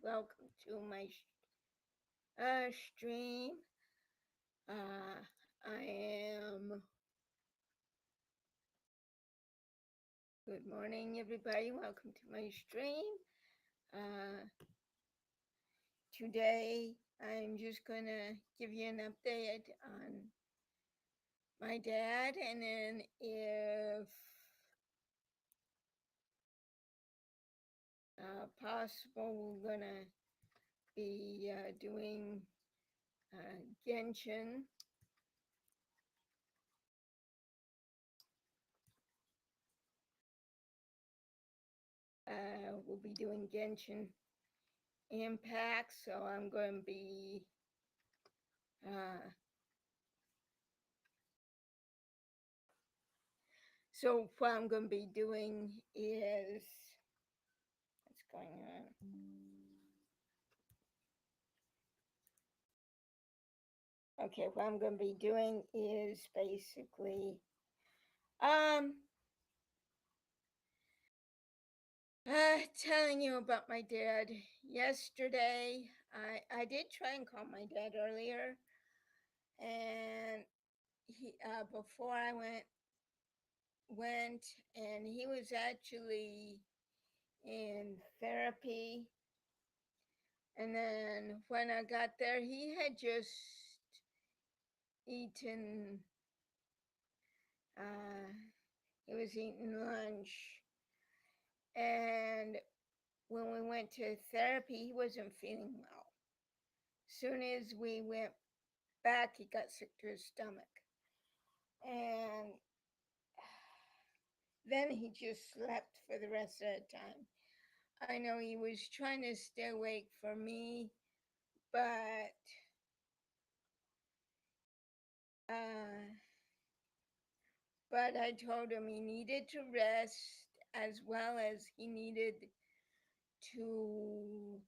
welcome to my stream. I am. Good morning, everybody. Welcome to my stream. Uh, Today, I'm just gonna give you an update on my dad, and then if possible, we're gonna be doing Genshin. We'll be doing Genshin Impact, so I'm going to be so what I'm going to be doing is what's going on. Okay, what I'm going to be doing is basically telling you about my dad. Yesterday, I did try and call my dad earlier, and he before I went, and he was actually in therapy. And then when I got there, he had just eaten. He was eating lunch, and when we went to therapy, he wasn't feeling well. Soon as we went back, he got sick to his stomach, and then he just slept for the rest of the time. I know he was trying to stay awake for me, but uh, I told him he needed to rest as well as he needed to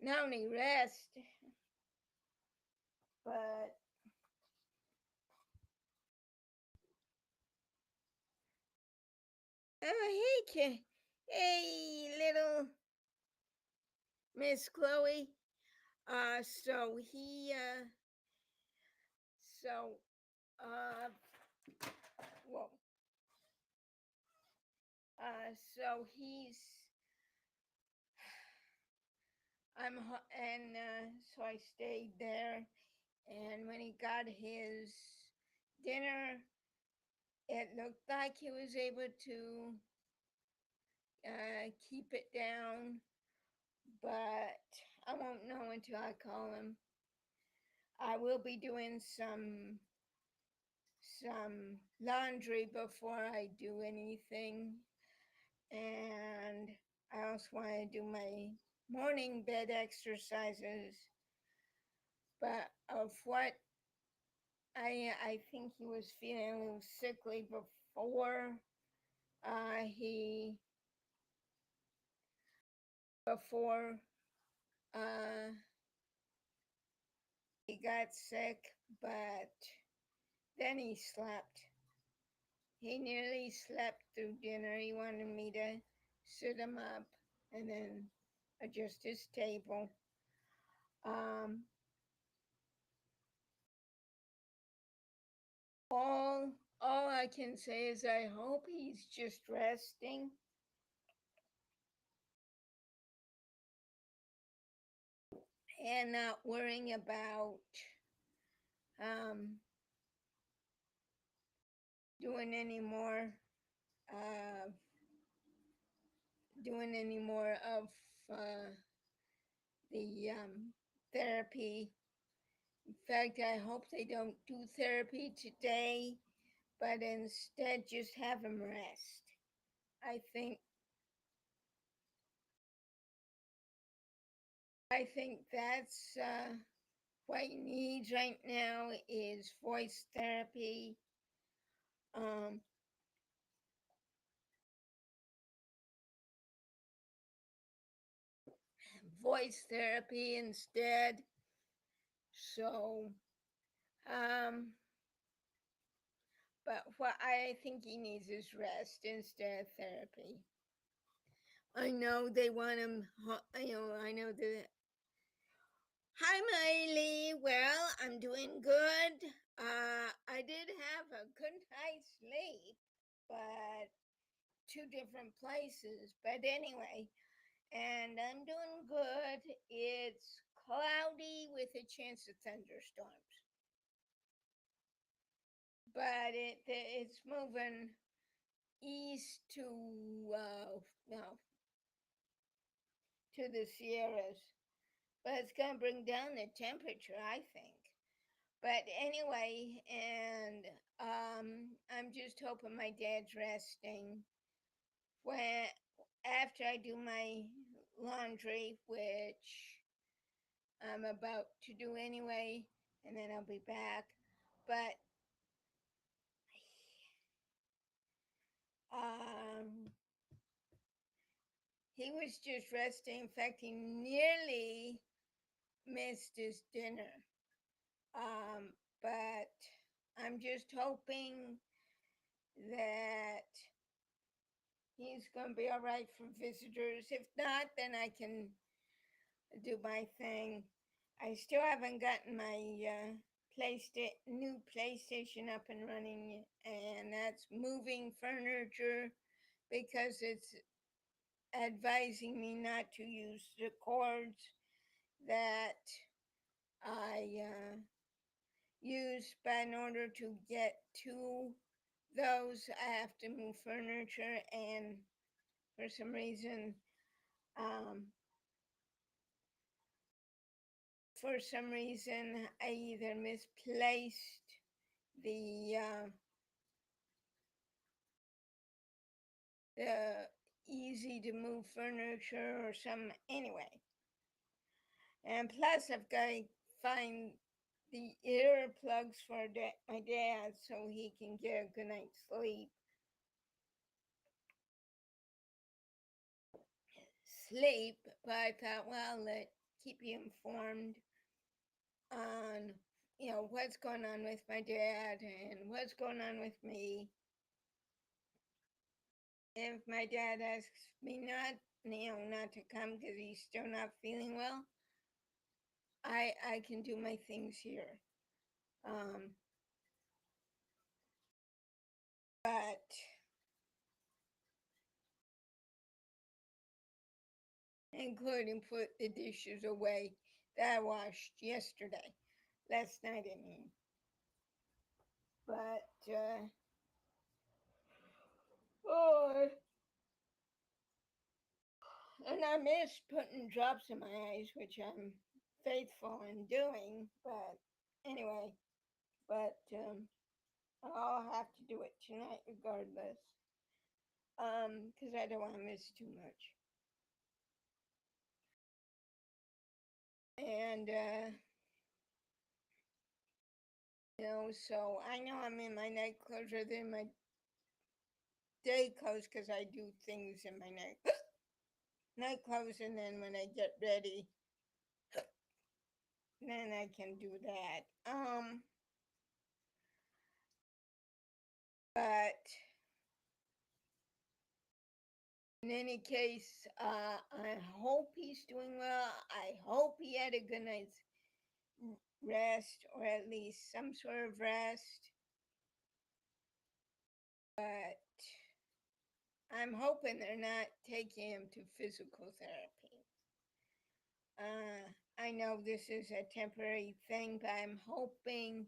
not only rest, but hey, little Miss Chloe. So he, so, uh, well, so he's, and so I stayed there, and when he got his dinner, it looked like he was able to keep it down, but I won't know until I call him. I will be doing some laundry before I do anything, and I also want to do my morning bed exercises. But of what I think he was feeling a little sickly before he before uh, he got sick, but then he slept. He nearly slept through dinner. He wanted me to sit him up and then adjust his table. Um, all I can say is I hope he's just resting. And not worrying about um, doing any more uh, of the therapy. In fact, I hope they don't do therapy today, but instead just have him rest. I think that's what he needs right now is voice therapy. Um, Voice therapy instead. So, um, but what I think he needs is rest instead of therapy. I know they want him, I know that. Hi, Miley. Well, I'm doing good. I did have a good night's sleep, but two different places. But anyway, and I'm doing good. It's cloudy with a chance of thunderstorms, but it's moving east to no to the Sierras, but it's gonna bring down the temperature, I think. But anyway, and I'm just hoping my dad's resting when after I do my laundry, which I'm about to do anyway, and then I'll be back. But um, he was just resting. In fact, he nearly missed his dinner. Um, but I'm just hoping that he's going to be all right for visitors. If not, then I can do my thing. I still haven't gotten my new PlayStation up and running, and that's moving furniture because it's advising me not to use the cords that I use. But in order to get to those, I have to move furniture, and for some reason, um, I either misplaced the the easy to move furniture or some anyway. And plus, I've got to find the earplugs for my dad so he can get a good night's sleep. But I thought, well, let keep you informed on what's going on with my dad and what's going on with me. If my dad asks me not to come because he's still not feeling well, I can do my things here. Um, but including put the dishes away that I washed last night, I mean. But oh, and I miss putting drops in my eyes, which I'm faithful in doing. But anyway, I'll have to do it tonight regardless. Because I don't want to miss too much. And so I know I'm in my night clothes rather than my day clothes because I do things in my night clothes, and then when I get ready, then I can do that. But in any case, I hope he's doing well. I hope he had a good night's rest, or at least some sort of rest. But I'm hoping they're not taking him to physical therapy. I know this is a temporary thing, but I'm hoping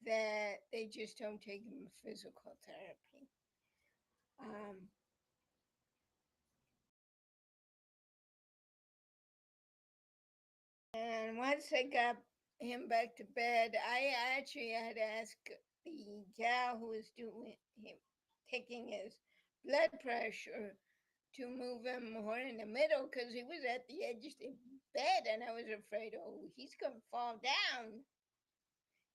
that they just don't take him to physical therapy. Um, and once I got him back to bed, I actually had asked the gal who was doing him, taking his blood pressure, to move him more in the middle because he was at the edge of the bed, and I was afraid, oh, he's going to fall down.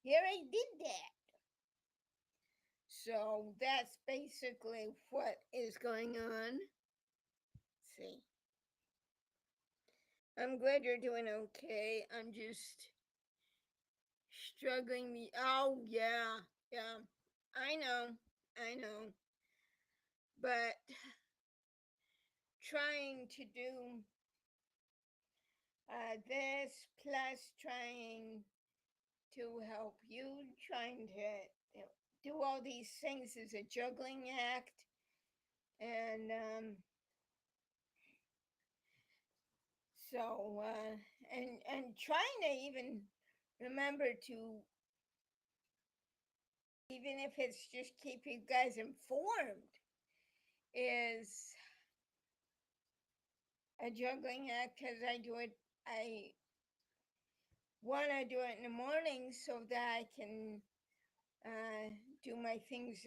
Here I did that. So that's basically what is going on. Let's see. I'm glad you're doing okay. I'm just struggling. Oh, yeah. Yeah. I know. I know. But trying to do this plus trying to help you, trying to do all these things is a juggling act, and so and trying to even remember to, even if it's just keep you guys informed, is a juggling act, because I want to do it in the morning so that I can uh, do my things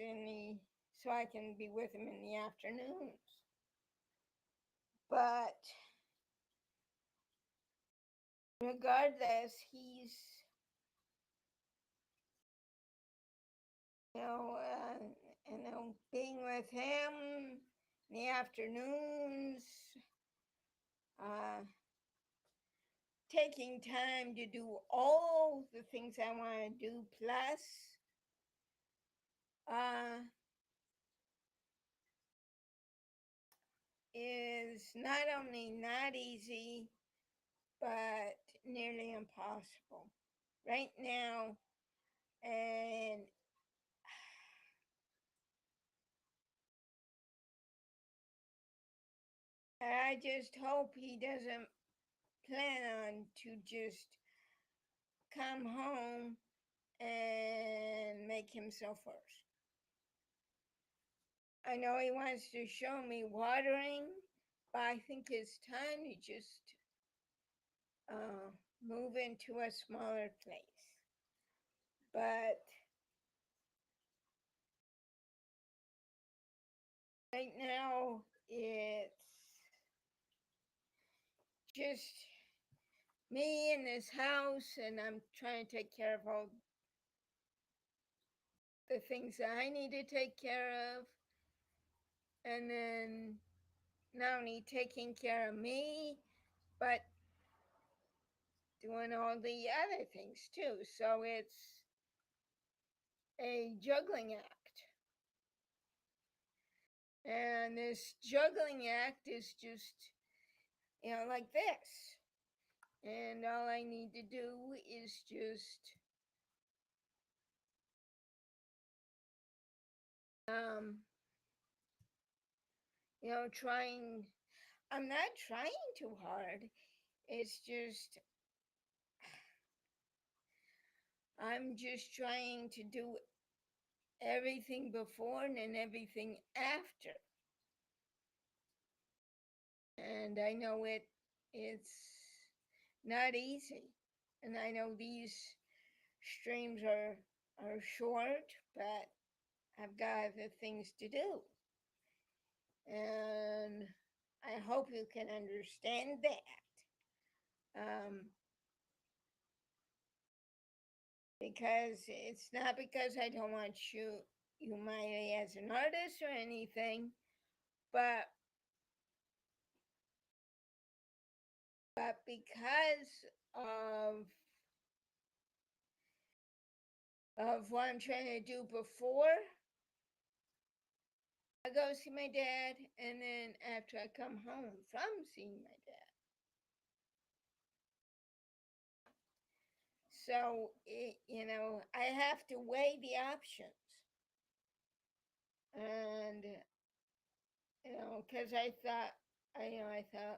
so I can be with him in the afternoons. But regardless, he's, you know, being with him in the afternoons, uh, taking time to do all the things I want to do, plus uh, is not only not easy, but nearly impossible right now. And I just hope he doesn't plan on to just come home and make himself worse. I know he wants to show me watering, but I think it's time to just uh, move into a smaller place. But right now, it's just me in this house, and I'm trying to take care of all the things that I need to take care of. And then not only taking care of me, but doing all the other things too. So it's a juggling act. And this juggling act is just, like this. And all I need to do is just um, trying. I'm not trying too hard. It's just I'm just trying to do everything before and then everything after. And I know it's not easy. And I know these streams are short, but I've got other things to do. And I hope you can understand that. Because it's not because I don't want you Miley as an artist or anything, but because of what I'm trying to do before I go see my dad, and then after I come home from seeing my dad. So, I have to weigh the options. And, because I thought,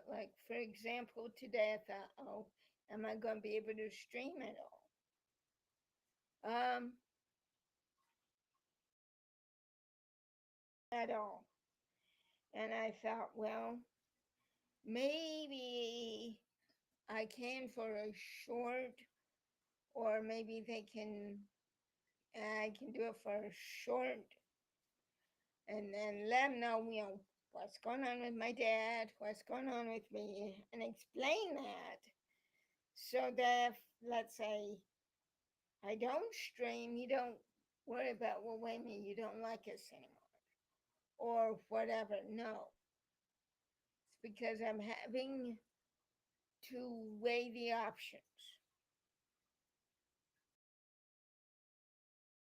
like, for example, today I thought, oh, am I going to be able to stream at all? At all. And I thought, well, maybe I can for a short, or maybe I can do it for a short, and then let them know, what's going on with my dad, what's going on with me, and explain that, so that if, let's say, I don't stream, you don't worry about, well, wait a minute, you don't like us anymore, or whatever. No, it's because I'm having to weigh the options.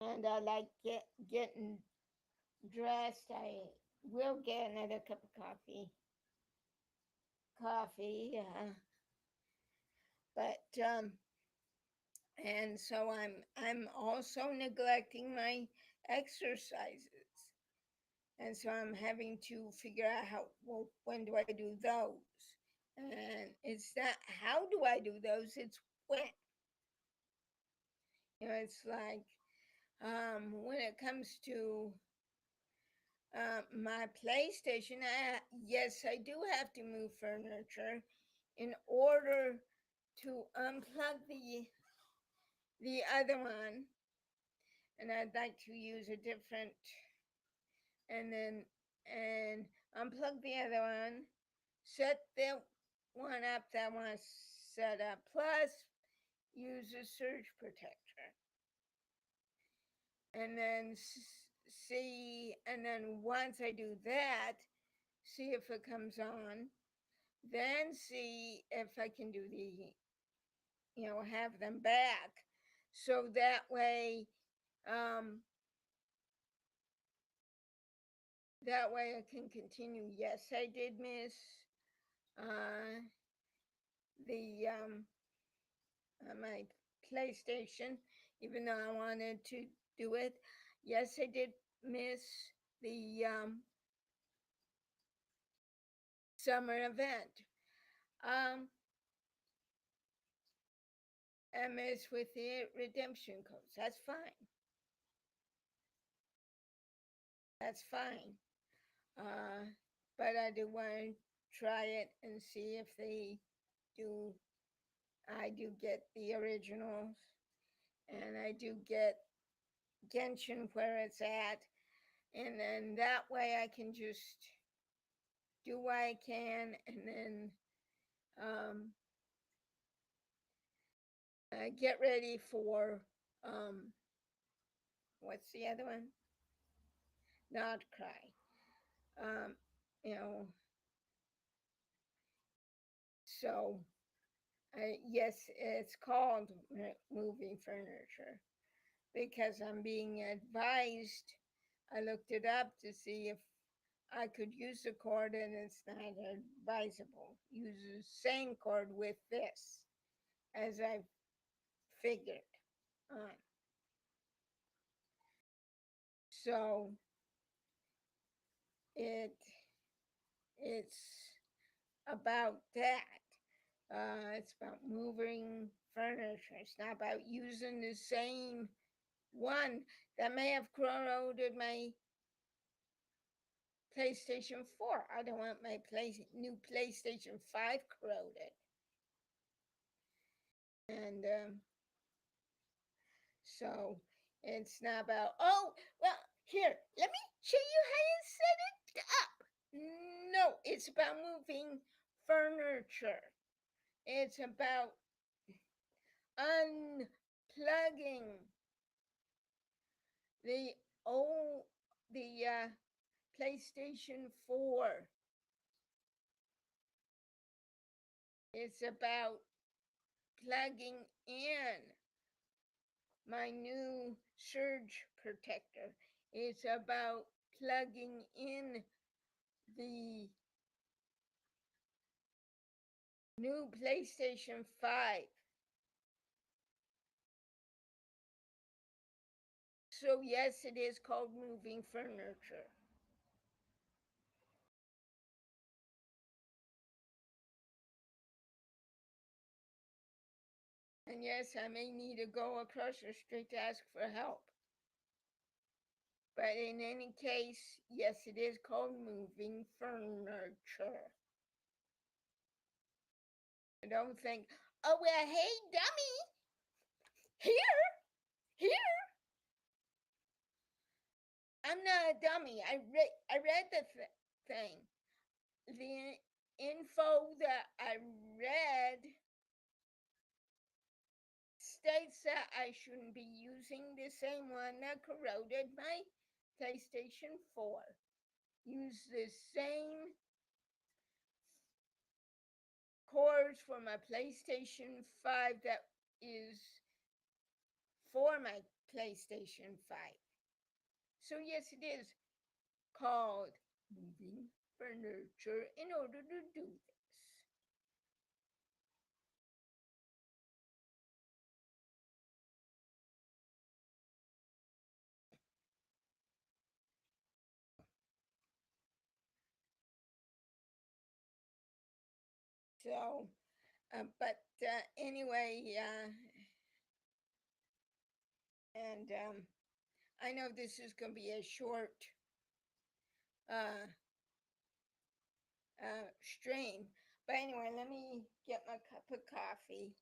And I like getting dressed. I will get another cup of coffee. But and so I'm also neglecting my exercises. And so I'm having to figure out how, well, when do I do those? And it's not how do I do those, it's when. It's like when it comes to my PlayStation, yes, I do have to move furniture in order to unplug the other one, and I'd like to use a different, and then and unplug the other one, set the one up that I want to set up, plus use a surge protector, and then see, and then once I do that, see if it comes on, then see if I can do have them back, so um, that way I can continue. Yes, I did miss uh, the my PlayStation, even though I wanted to do it. Yes, I did miss the summer event. Um, I missed with the redemption codes. That's fine. That's fine. Uh, but I do want to try it and see if they do. I do get the originals, and I do get Genshin where it's at, and then that way I can just do what I can, and then um, get ready for um, what's the other one? Not cry. Um, you know, so yes, it's called moving furniture because I'm being advised. I looked it up to see if I could use the cord, and it's not advisable. Use the same cord with this, as I figured on. So it it's about that. It's about moving furniture. It's not about using the same one that may have corroded my PlayStation 4. I don't want my new PlayStation 5 corroded. And so it's not about, oh, well, here, let me show you how to set it up. No, it's about moving furniture. It's about unplugging the old the PlayStation 4. It's about plugging in my new surge protector. It's about plugging in the new PlayStation 5. So, yes, it is called moving furniture. And yes, I may need to go across the street to ask for help. But in any case, yes, it is called moving furniture. I don't think, oh, well, hey, dummy, here, here. I'm not a dummy. I read the thing. The info that I read states that I shouldn't be using the same one that corroded my PlayStation 4. Use the same cords for my PlayStation 5 that is for my PlayStation 5. So, yes, it is called moving furniture in order to do this. So, but anyway, and I know this is going to be a short uh, strain. But anyway, let me get my cup of coffee.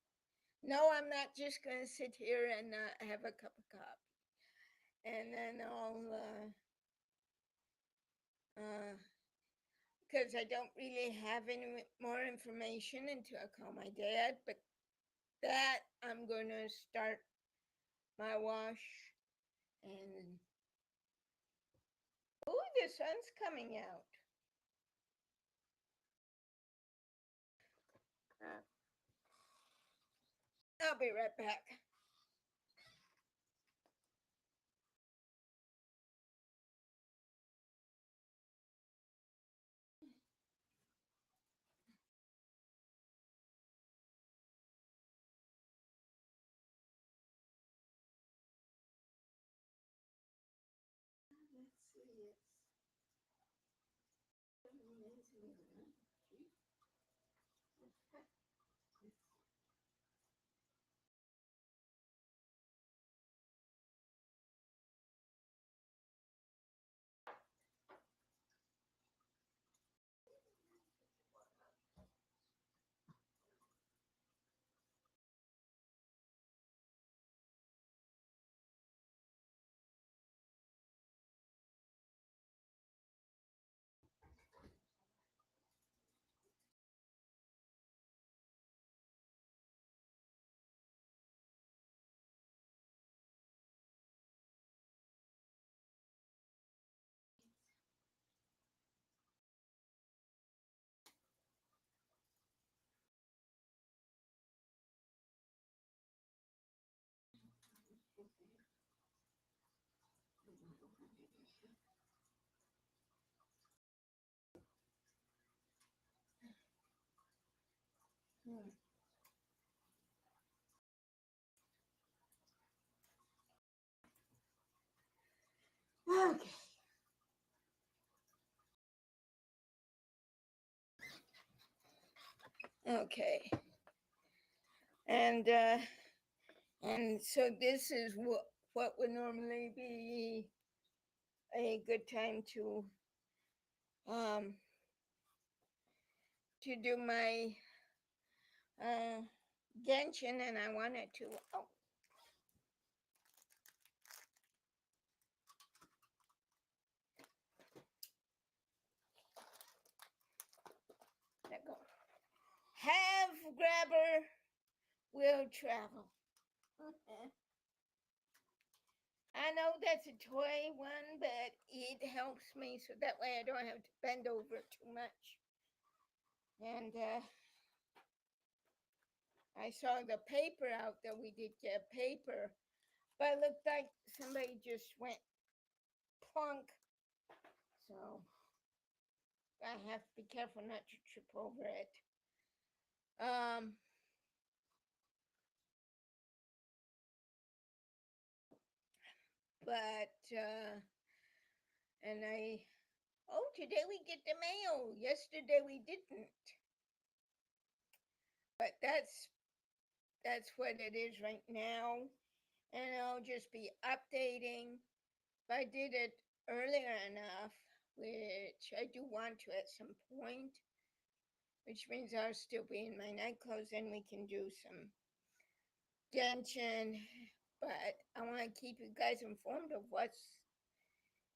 No, I'm not just going to sit here and have a cup of coffee. And then because I don't really have any more information until I call my dad. But that I'm going to start my wash. And oh, the sun's coming out. Uh, I'll be right back. Let's see. Okay. Okay. And so this is what would normally be a good time um to do my uh Genshin, and I wanted to. Oh, let go. Have grabber will travel. I know that's a toy one, but it helps me so that way I don't have to bend over too much. And I saw the paper out that we did get paper, but it looked like somebody just went plunk. So I have to be careful not to trip over it. Um, but and I oh, today we get the mail. Yesterday we didn't. But that's what it is right now. And I'll just be updating. If I did it earlier enough, which I do want to at some point, which means I'll still be in my night clothes and we can do some Genshin. But I want to keep you guys informed of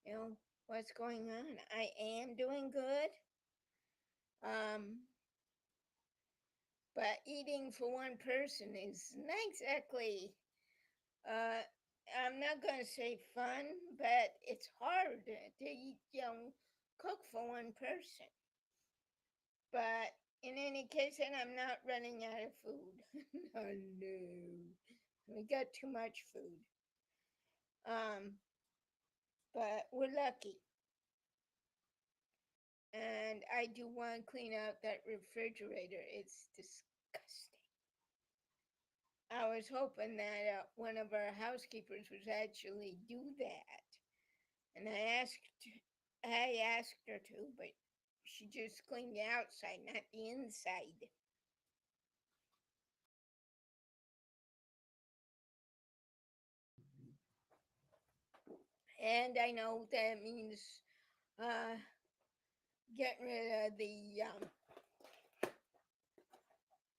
you know, what's going on. I am doing good. Um, but eating for one person is not exactly, uh, I'm not going to say fun, but it's hard to eat, cook for one person. But in any case, and I'm not running out of food. Oh no, we got too much food. Um, but we're lucky. And I do want to clean out that refrigerator. It's disgusting. I was hoping that one of our housekeepers would actually do that, and I asked her to, but she just cleaned the outside, not the inside. And I know that means uh, getting rid of the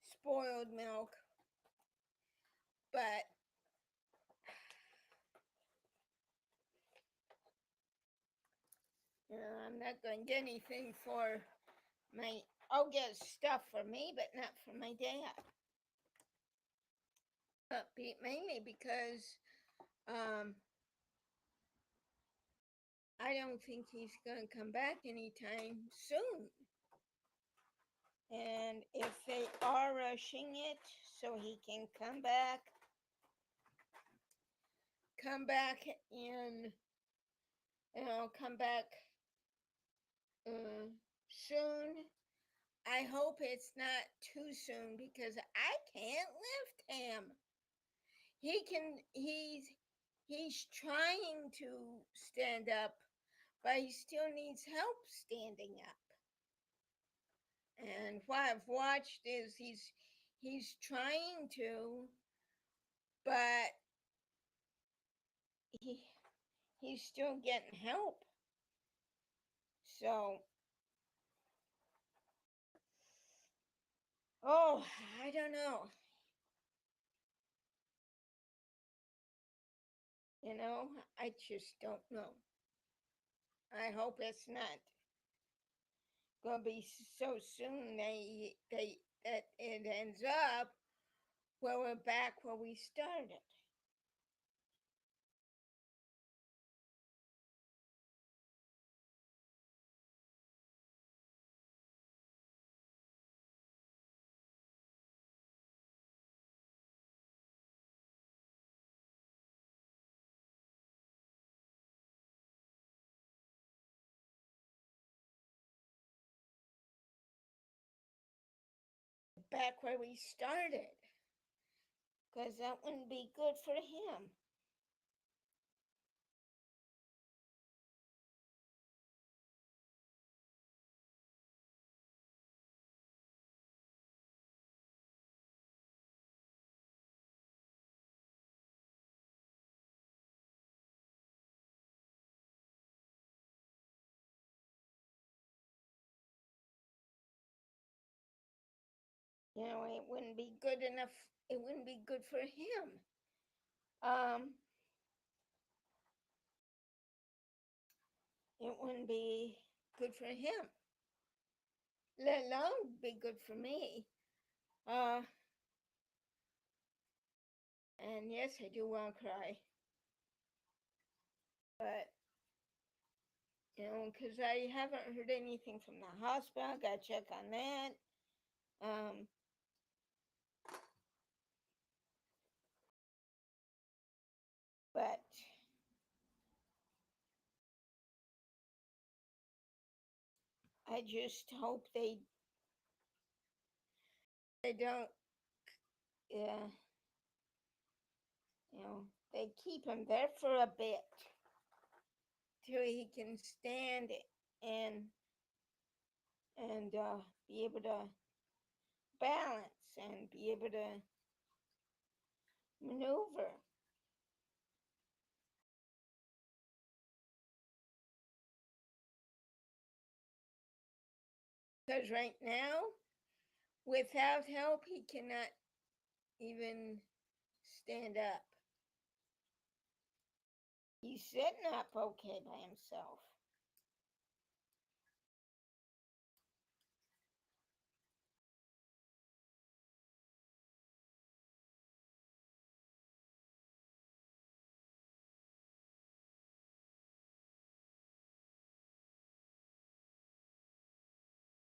spoiled milk, but I'm not going to get anything for my. I'll get stuff for me, but not for my dad. Mainly because um, I don't think he's going to come back anytime soon. And if they are rushing it so he can come back in, come back soon. I hope it's not too soon because I can't lift him. He's trying to stand up, but he still needs help standing up. And what I've watched is he's trying to, but he's still getting help. So, oh, I don't know. I just don't know. I hope it's not gonna be so soon that it ends up where we're back where we started. Back where we started. Because that wouldn't be good for him. It wouldn't be good enough. It wouldn't be good for him. Um, it wouldn't be good for him. Let alone be good for me. Uh, and yes, I do want to cry. But, because I haven't heard anything from the hospital. I got to check on that. Um, but I just hope they don't, yeah, they keep him there for a bit till he can stand it and be able to balance and be able to maneuver. Because right now, without help, he cannot even stand up. He's sitting up okay by himself.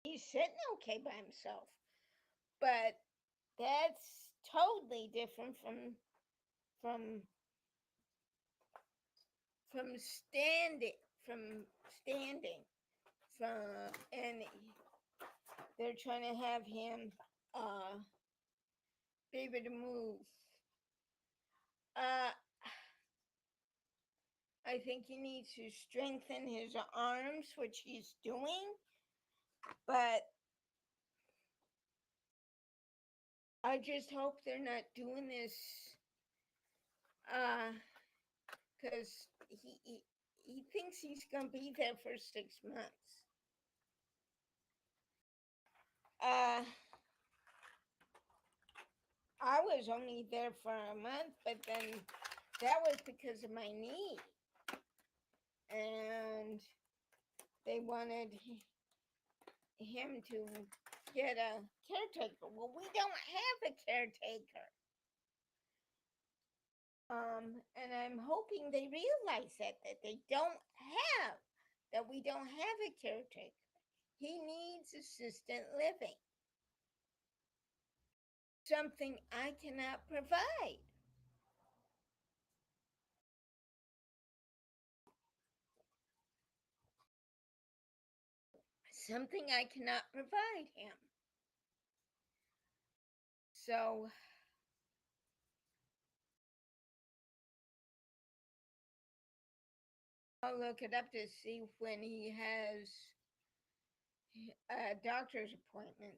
He's sitting okay by himself. But that's totally different from from standing from standing from and they're trying to have him uh be able to move. uh I think he needs to strengthen his arms, which he's doing, but I just hope they're not doing this because he he thinks he's going to be there for 6 months. Uh, I was only there for a month, but then that was because of my knee. And they wanted him to get a caretaker. Well, we don't have a caretaker. And I'm hoping they realize that they don't have, that we don't have a caretaker. He needs assisted living, something I cannot provide. Something I cannot provide him. So I'll look it up to see when he has a doctor's appointment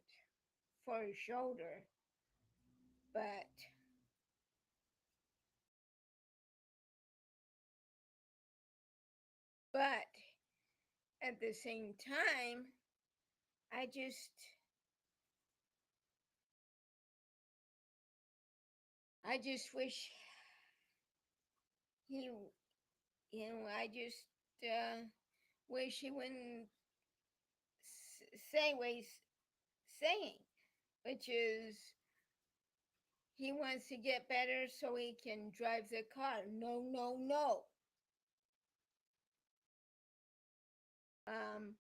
for his shoulder. But but at the same time, I just I just wish he, I just wish he wouldn't say what he's saying, which is he wants to get better so he can drive the car. No, no, no. Um,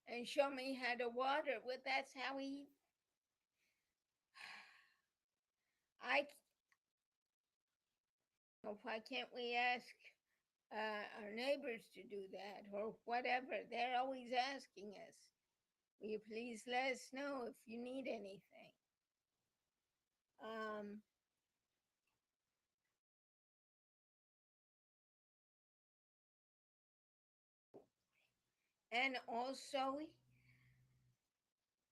and show me how to water. Well, that's how he. I. Why can't we ask our neighbors to do that or whatever? They're always asking us. Will you please let us know if you need anything? Um, and also,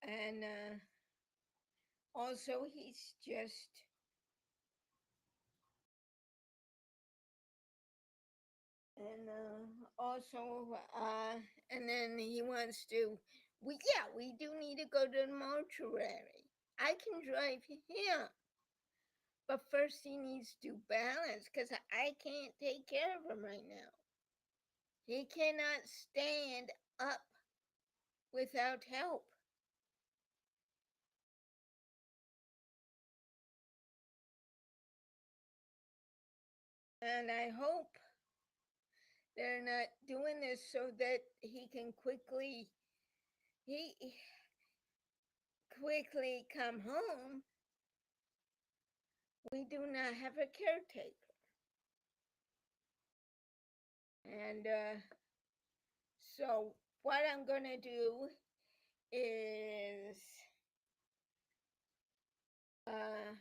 and also, he's just and also and then he wants to. We do need to go to the mortuary. I can drive him, but first he needs to balance because I can't take care of him right now. He cannot stand up without help. And I hope they're not doing this so that he can he quickly come home. We do not have a caretaker. And so what I'm going to do is uh,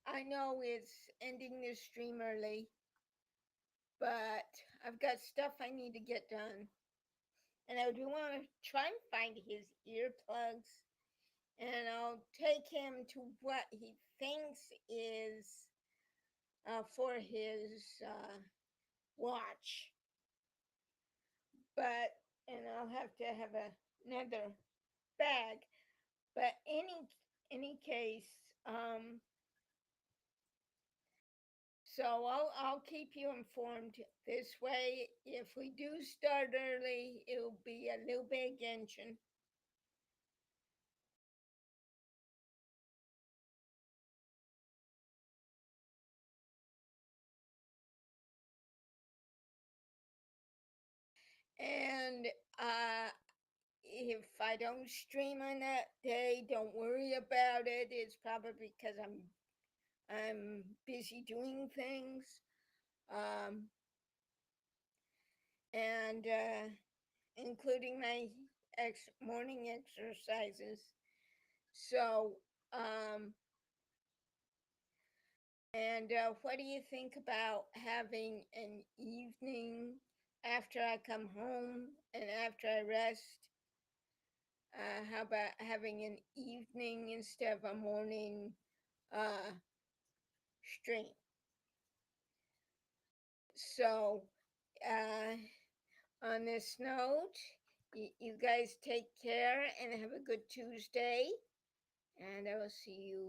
I know it's ending this stream early, but I've got stuff I need to get done. And I do want to try and find his earplugs, and I'll take him to what he thinks is for his watch. But, and I'll have to have another bag. But any case, so I'll keep you informed. This way, if we do start early, it'll be a little big engine. And if I don't stream on that day, don't worry about it. It's probably because I'm busy doing things. Um, and including my morning exercises. So, and what do you think about having an evening after I come home and after I rest? How about having an evening instead of a morning uh, stream? So, on this note, you guys take care and have a good Tuesday. And I will see you